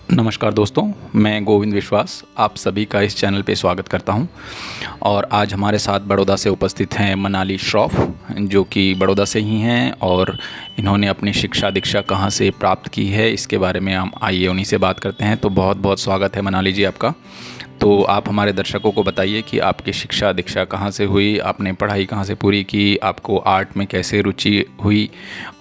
नमस्कार दोस्तों, मैं गोविंद विश्वास आप सभी का इस चैनल पे स्वागत करता हूं। और आज हमारे साथ बड़ौदा से उपस्थित हैं मनाली श्रॉफ, जो कि बड़ौदा से ही हैं और इन्होंने अपनी शिक्षा दीक्षा कहां से प्राप्त की है इसके बारे में हम आइए उन्हीं से बात करते हैं। तो बहुत बहुत स्वागत है मनाली जी आपका। तो आप हमारे दर्शकों को बताइए कि आपकी शिक्षा दीक्षा कहाँ से हुई, आपने पढ़ाई कहाँ से पूरी की, आपको आर्ट में कैसे रुचि हुई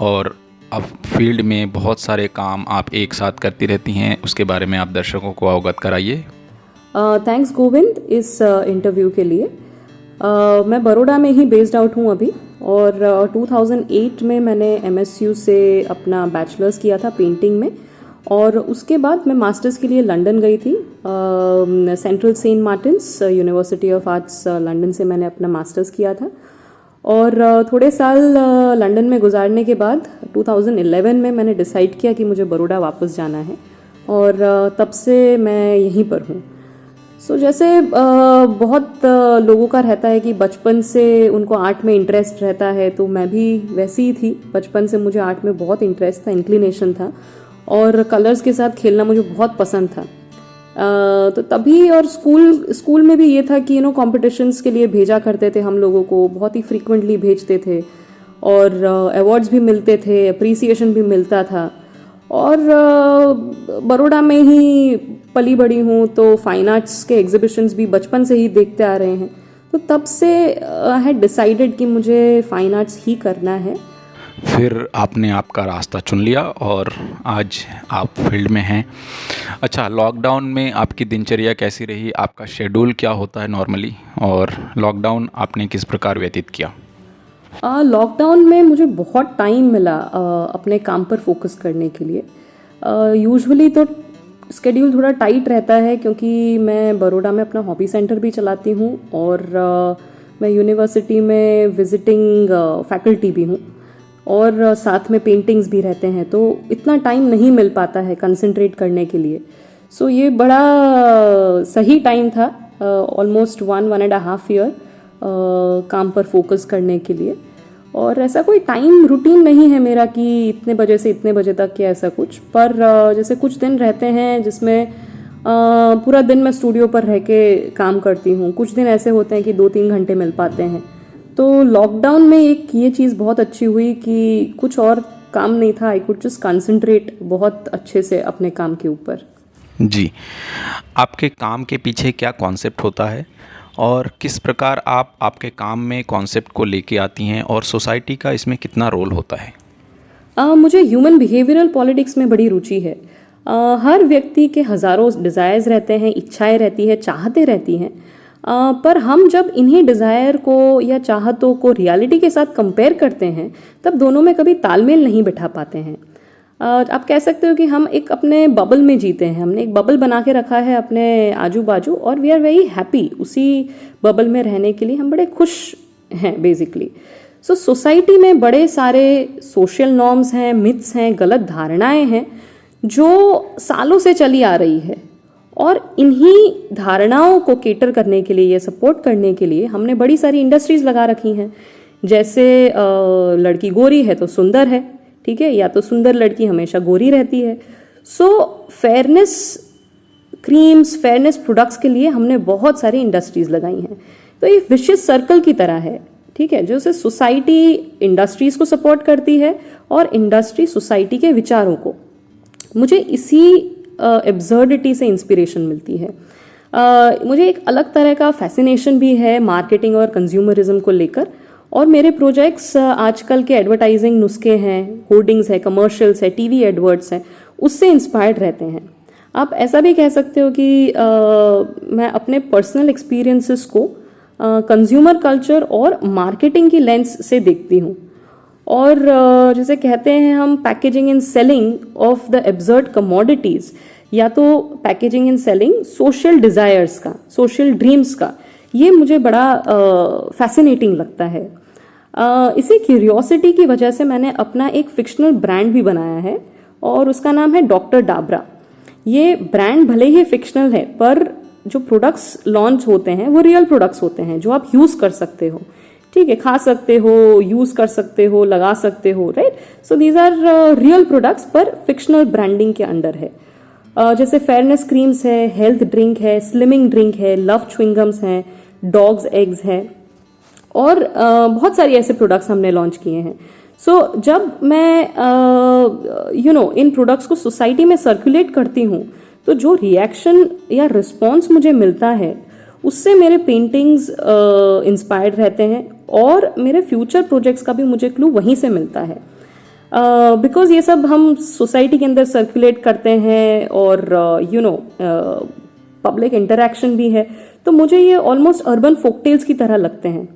और अब फील्ड में बहुत सारे काम आप एक साथ करती रहती हैं, उसके बारे में आप दर्शकों को अवगत कराइए। थैंक्स गोविंद इस इंटरव्यू के लिए। मैं बड़ौदा में ही बेस्ड आउट हूँ अभी और 2008 में मैंने MSU से अपना बैचलर्स किया था पेंटिंग में और उसके बाद मैं मास्टर्स के लिए लंदन गई थी। Central Saint Martins University of Arts London से मैंने अपना मास्टर्स किया था और थोड़े साल लंदन में गुजारने के बाद 2011 में मैंने डिसाइड किया कि मुझे बड़ौदा वापस जाना है और तब से मैं यहीं पर हूँ। सो जैसे बहुत लोगों का रहता है कि बचपन से उनको आर्ट में इंटरेस्ट रहता है, तो मैं भी वैसी ही थी। बचपन से मुझे आर्ट में बहुत इंटरेस्ट था, इंक्लिनेशन था और कलर्स के साथ खेलना मुझे बहुत पसंद था। तो तभी और स्कूल में भी ये था कि कॉम्पिटिशन्स के लिए भेजा करते थे हम लोगों को, बहुत ही फ्रीक्वेंटली भेजते थे और अवार्ड्स भी मिलते थे, अप्रिसिएशन भी मिलता था। और बड़ौदा में ही पली बड़ी हूँ तो फाइन आर्ट्स के एग्जीबिशंस भी बचपन से ही देखते आ रहे हैं, तो तब से आई हैड डिसाइडेड कि मुझे फाइन आर्ट्स ही करना है। फिर आपने आपका रास्ता चुन लिया और आज आप फील्ड में हैं। अच्छा, लॉकडाउन में आपकी दिनचर्या कैसी रही, आपका शेड्यूल क्या होता है नॉर्मली, और लॉकडाउन आपने किस प्रकार व्यतीत किया? लॉकडाउन में मुझे बहुत टाइम मिला अपने काम पर फोकस करने के लिए। यूजुअली तो स्केड्यूल थोड़ा टाइट रहता है क्योंकि मैं बड़ौदा में अपना हॉबी सेंटर भी चलाती हूँ और मैं यूनिवर्सिटी में विजिटिंग फैकल्टी भी हूँ और साथ में पेंटिंग्स भी रहते हैं, तो इतना टाइम नहीं मिल पाता है कंसंट्रेट करने के लिए। सो ये बड़ा सही टाइम था, ऑलमोस्ट 1.5 ईयर काम पर फोकस करने के लिए। और ऐसा कोई टाइम रूटीन नहीं है मेरा कि इतने बजे से इतने बजे तक या ऐसा कुछ, पर जैसे कुछ दिन रहते हैं जिसमें पूरा दिन मैं स्टूडियो पर रह के काम करती हूँ, कुछ दिन ऐसे होते हैं कि 2-3 घंटे मिल पाते हैं। तो लॉकडाउन में एक ये चीज़ बहुत अच्छी हुई कि कुछ और काम नहीं था, आई कुड जस्ट कंसंट्रेट बहुत अच्छे से अपने काम के ऊपर। जी, आपके काम के पीछे क्या कॉन्सेप्ट होता है और किस प्रकार आप आपके काम में कॉन्सेप्ट को लेके आती हैं और सोसाइटी का इसमें कितना रोल होता है? मुझे ह्यूमन बिहेवियरल पॉलिटिक्स में बड़ी रुचि है। हर व्यक्ति के हज़ारों डिज़ायर्स रहते हैं, इच्छाएं रहती है, चाहते रहती हैं, पर हम जब इन्हीं डिज़ायर को या चाहतों को रियलिटी के साथ कंपेयर करते हैं तब दोनों में कभी तालमेल नहीं बिठा पाते हैं। आप कह सकते हो कि हम एक अपने बबल में जीते हैं, हमने एक बबल बना के रखा है अपने आजू बाजू और वी आर वेरी हैप्पी उसी बबल में रहने के लिए, हम बड़े खुश हैं बेसिकली। सो सोसाइटी में बड़े सारे सोशल नॉर्म्स हैं, मिथ्स हैं, गलत धारणाएं हैं जो सालों से चली आ रही है और इन्हीं धारणाओं को केटर करने के लिए या सपोर्ट करने के लिए हमने बड़ी सारी इंडस्ट्रीज लगा रखी हैं। जैसे लड़की गोरी है तो सुंदर है, ठीक है, या तो सुंदर लड़की हमेशा गोरी रहती है। सो फेयरनेस क्रीम्स, फेयरनेस प्रोडक्ट्स के लिए हमने बहुत सारी इंडस्ट्रीज लगाई हैं। तो ये विशियस सर्कल की तरह है, ठीक है, जो से सोसाइटी इंडस्ट्रीज को सपोर्ट करती है और इंडस्ट्री सोसाइटी के विचारों को। मुझे इसी एब्सर्डिटी से इंस्पिरेशन मिलती है। मुझे एक अलग तरह का फैसिनेशन भी है मार्केटिंग और कंज्यूमरिज्म को लेकर, और मेरे प्रोजेक्ट्स आजकल के एडवर्टाइजिंग नुस्खे हैं, होर्डिंग्स है, कमर्शियल्स है, टीवी एडवर्ट्स हैं, उससे इंस्पायर्ड रहते हैं। आप ऐसा भी कह सकते हो कि मैं अपने पर्सनल एक्सपीरियंसेस को कंज्यूमर कल्चर और मार्केटिंग की लेंस से देखती हूँ। और जैसे कहते हैं हम packaging and selling of the absurd commodities, या तो packaging and selling social desires का, सोशल ड्रीम्स का, ये मुझे बड़ा फैसिनेटिंग लगता है। इसी क्यूरियोसिटी की वजह से मैंने अपना एक फिक्शनल ब्रांड भी बनाया है और उसका नाम है डॉक्टर डाबरा। ये ब्रांड भले ही फिक्शनल है पर जो प्रोडक्ट्स लॉन्च होते हैं वो रियल प्रोडक्ट्स होते हैं जो आप यूज कर सकते हो, ठीक है, खा सकते हो, यूज कर सकते हो, लगा सकते हो, right. So these are real products पर फिक्शनल ब्रांडिंग के अंडर है। जैसे फेयरनेस क्रीम्स है, हेल्थ ड्रिंक है, स्लिमिंग ड्रिंक है, लव च्युइंगम्स हैं, डॉग्स एग्स है, और बहुत सारी ऐसे प्रोडक्ट्स हमने लॉन्च किए हैं. सो जब मैं इन प्रोडक्ट्स को सोसाइटी में सर्कुलेट करती हूँ, तो जो रिएक्शन या रिस्पॉन्स मुझे मिलता है उससे मेरे पेंटिंग्स इंस्पायर्ड रहते हैं, और मेरे फ्यूचर प्रोजेक्ट्स का भी मुझे क्लू वहीं से मिलता है. बिकॉज ये सब हम सोसाइटी के अंदर सर्कुलेट करते हैं, और पब्लिक इंटरेक्शन भी है, तो मुझे ये ऑलमोस्ट अर्बन फोकटेल्स की तरह लगते हैं.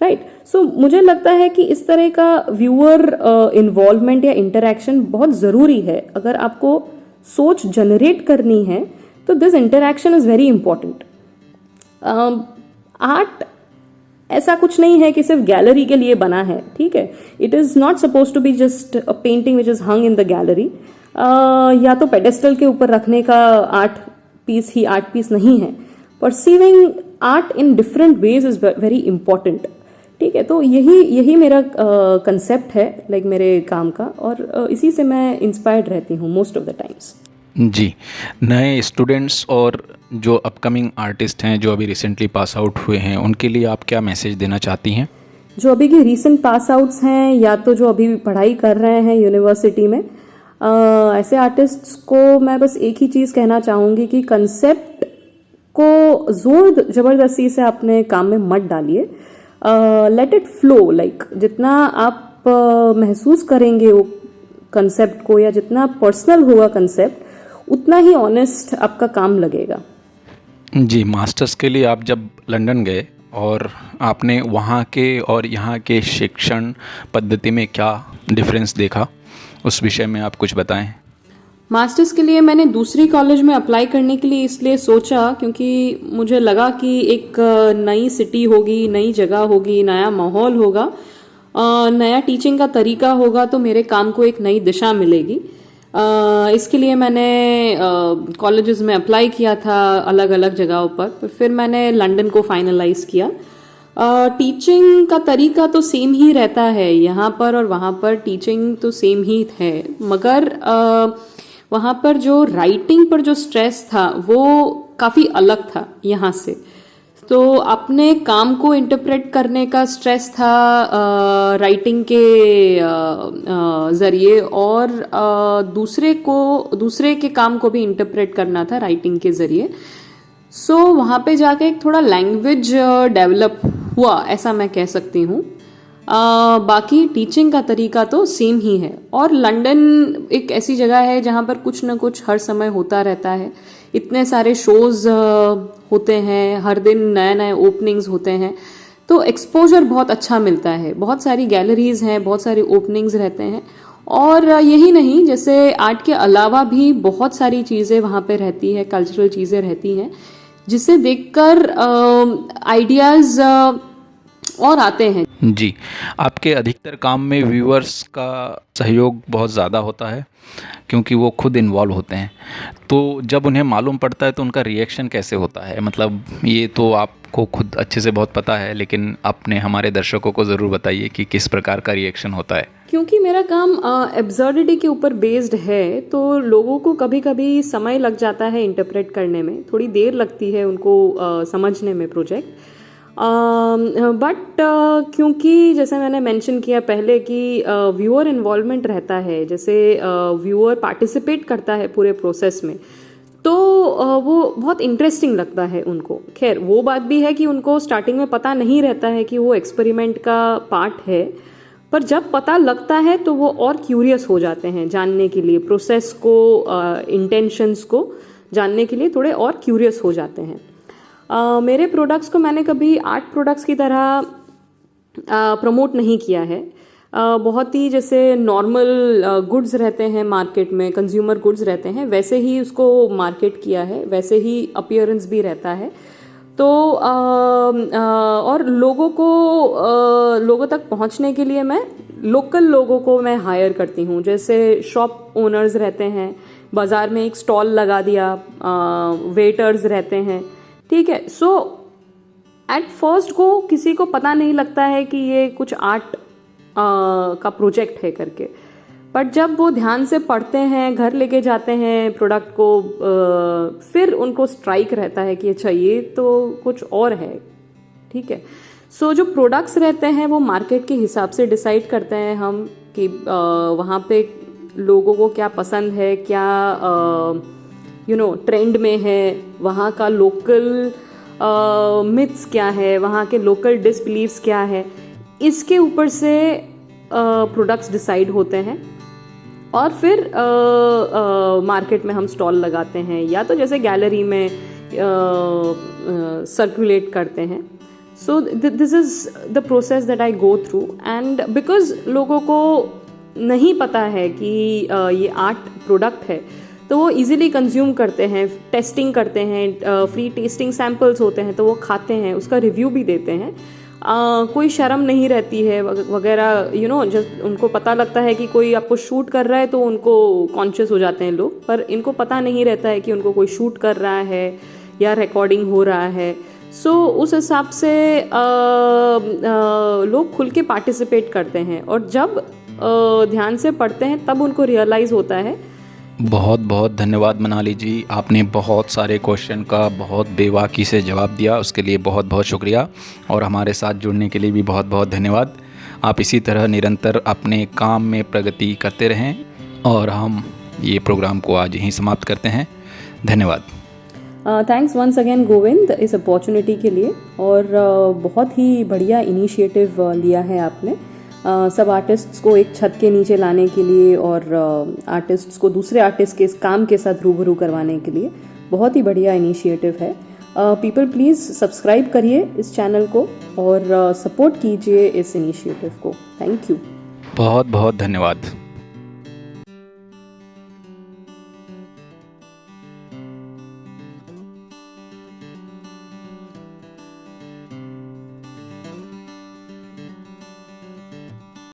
राइट. सो मुझे लगता है कि इस तरह का व्यूअर इन्वॉल्वमेंट या इंटरेक्शन बहुत ज़रूरी है. अगर आपको सोच जनरेट करनी है तो this interaction is very important. Art ऐसा कुछ नहीं है कि सिर्फ गैलरी के लिए बना है. ठीक है. It is not suppose to be just a painting which is hung in the gallery. या तो पेडेस्टल के ऊपर रखने का आर्ट पीस ही आर्ट पीस नहीं है. Perceiving art in different ways is very important. ठीक है. तो यही मेरा कंसेप्ट है, लाइक मेरे काम का, और इसी से मैं इंस्पायर्ड रहती हूँ मोस्ट ऑफ द टाइम्स. जी, नए स्टूडेंट्स और जो अपकमिंग आर्टिस्ट हैं जो अभी रिसेंटली पास आउट हुए हैं, उनके लिए आप क्या मैसेज देना चाहती हैं? जो अभी के रीसेंट पास आउट्स हैं, या तो जो अभी पढ़ाई कर रहे हैं यूनिवर्सिटी में, ऐसे आर्टिस्ट्स को मैं बस एक ही चीज़ कहना चाहूँगी कि कंसेप्ट को जोर ज़बरदस्ती से अपने काम में मत डालिए. Let it flow. लाइक जितना आप महसूस करेंगे वो कंसेप्ट को, या जितना पर्सनल होगा कंसेप्ट, उतना ही ऑनेस्ट आपका काम लगेगा. जी, मास्टर्स के लिए आप जब लंदन गए और आपने वहाँ के और यहाँ के शिक्षण पद्धति में क्या डिफरेंस देखा, उस विषय में आप कुछ बताएं. मास्टर्स के लिए मैंने दूसरी कॉलेज में अप्लाई करने के लिए इसलिए सोचा क्योंकि मुझे लगा कि एक नई सिटी होगी, नई जगह होगी, नया माहौल होगा, नया टीचिंग का तरीका होगा, तो मेरे काम को एक नई दिशा मिलेगी. इसके लिए मैंने कॉलेजेस में अप्लाई किया था अलग अलग जगहों पर फिर मैंने लंदन को फाइनलाइज किया. टीचिंग का तरीका तो सेम ही रहता है यहाँ पर और वहाँ पर. टीचिंग तो सेम ही है, मगर वहाँ पर जो राइटिंग पर जो स्ट्रेस था वो काफ़ी अलग था यहाँ से. तो अपने काम को इंटरप्रेट करने का स्ट्रेस था राइटिंग के ज़रिए, और दूसरे के काम को भी इंटरप्रेट करना था राइटिंग के ज़रिए. सो वहाँ पे जाके एक थोड़ा लैंग्वेज डेवलप हुआ, ऐसा मैं कह सकती हूँ. बाकी टीचिंग का तरीका तो सेम ही है. और लंदन एक ऐसी जगह है जहाँ पर कुछ ना कुछ हर समय होता रहता है. इतने सारे शोज़ होते हैं, हर दिन नए नए ओपनिंग्स होते हैं, तो एक्सपोजर बहुत अच्छा मिलता है. बहुत सारी गैलरीज हैं, बहुत सारे ओपनिंग्स रहते हैं. और यही नहीं, जैसे आर्ट के अलावा भी बहुत सारी चीज़ें वहाँ पे रहती है, कल्चरल चीज़ें रहती हैं, जिसे देखकर आइडियाज़ और आते हैं. जी, आपके अधिकतर काम में व्यूअर्स का सहयोग बहुत ज़्यादा होता है क्योंकि वो खुद इन्वॉल्व होते हैं. तो जब उन्हें मालूम पड़ता है तो उनका रिएक्शन कैसे होता है? मतलब ये तो आपको खुद अच्छे से बहुत पता है, लेकिन अपने हमारे दर्शकों को ज़रूर बताइए कि किस प्रकार का रिएक्शन होता है. क्योंकि मेरा काम एब्सर्डिटी के ऊपर बेस्ड है, तो लोगों को कभी कभी समय लग जाता है इंटरप्रेट करने में, थोड़ी देर लगती है उनको समझने में प्रोजेक्ट. बट क्योंकि जैसे मैंने मेंशन किया पहले कि व्यूअर इन्वॉल्वमेंट रहता है, जैसे व्यूअर पार्टिसिपेट करता है पूरे प्रोसेस में, तो वो बहुत इंटरेस्टिंग लगता है उनको. खैर, वो बात भी है कि उनको स्टार्टिंग में पता नहीं रहता है कि वो एक्सपेरिमेंट का पार्ट है, पर जब पता लगता है तो वो और क्यूरियस हो जाते हैं जानने के लिए, प्रोसेस को, इंटेंशंस को जानने के लिए थोड़े और क्यूरियस हो जाते हैं. मेरे प्रोडक्ट्स को मैंने कभी आर्ट प्रोडक्ट्स की तरह प्रमोट नहीं किया है. बहुत ही जैसे नॉर्मल गुड्स रहते हैं मार्केट में, कंज्यूमर गुड्स रहते हैं, वैसे ही उसको मार्केट किया है, वैसे ही अपीयरेंस भी रहता है. तो और लोगों तक पहुंचने के लिए मैं लोकल लोगों को मैं हायर करती हूँ. जैसे शॉप ओनर्स रहते हैं, बाज़ार में एक स्टॉल लगा दिया, वेटर्स रहते हैं. ठीक है. सो एट फर्स्ट को किसी को पता नहीं लगता है कि ये कुछ आर्ट का प्रोजेक्ट है करके, बट जब वो ध्यान से पढ़ते हैं, घर लेके जाते हैं प्रोडक्ट को, फिर उनको स्ट्राइक रहता है कि अच्छा ये तो कुछ और है, ठीक है। सो जो प्रोडक्ट्स रहते हैं वो मार्केट के हिसाब से डिसाइड करते हैं हम कि वहाँ पे लोगों को क्या पसंद है, क्या ट्रेंड में है, वहाँ का लोकल मिथ्स क्या है, वहाँ के लोकल डिसबिलीव्स क्या है, इसके ऊपर से प्रोडक्ट्स डिसाइड होते हैं। और फिर मार्केट में हम स्टॉल लगाते हैं या तो जैसे गैलरी में सर्कुलेट करते हैं। So this is the process that I go through, and because लोगों को नहीं पता है कि ये आर्ट प्रोडक्ट है, तो वो इजीली कंज्यूम करते हैं, टेस्टिंग करते हैं, फ्री टेस्टिंग सैम्पल्स होते हैं तो वो खाते हैं, उसका रिव्यू भी देते हैं। कोई शर्म नहीं रहती है वगैरह, जब उनको पता लगता है कि कोई आपको शूट कर रहा है तो उनको कॉन्शियस हो जाते हैं लोग, पर इनको पता नहीं रहता है कि उनको कोई शूट कर रहा है या रिकॉर्डिंग हो रहा है। सो उस हिसाब से लोग खुल के पार्टिसिपेट करते हैं, और जब ध्यान से पढ़ते हैं तब उनको रियलाइज़ होता है। बहुत बहुत धन्यवाद मनाली जी, आपने बहुत सारे क्वेश्चन का बहुत बेबाकी से जवाब दिया, उसके लिए बहुत बहुत शुक्रिया, और हमारे साथ जुड़ने के लिए भी बहुत बहुत धन्यवाद। आप इसी तरह निरंतर अपने काम में प्रगति करते रहें, और हम ये प्रोग्राम को आज यहीं समाप्त करते हैं। धन्यवाद। थैंक्स वंस अगेन गोविंद इस अपॉर्चुनिटी के लिए, और बहुत ही बढ़िया इनिशिएटिव लिया है आपने सब आर्टिस्ट्स को एक छत के नीचे लाने के लिए, और आर्टिस्ट्स को दूसरे आर्टिस्ट के इस काम के साथ रूबरू करवाने के लिए। बहुत ही बढ़िया इनिशिएटिव है। पीपल प्लीज़ सब्सक्राइब करिए इस चैनल को और सपोर्ट कीजिए इस इनिशिएटिव को। Thank you. बहुत बहुत धन्यवाद।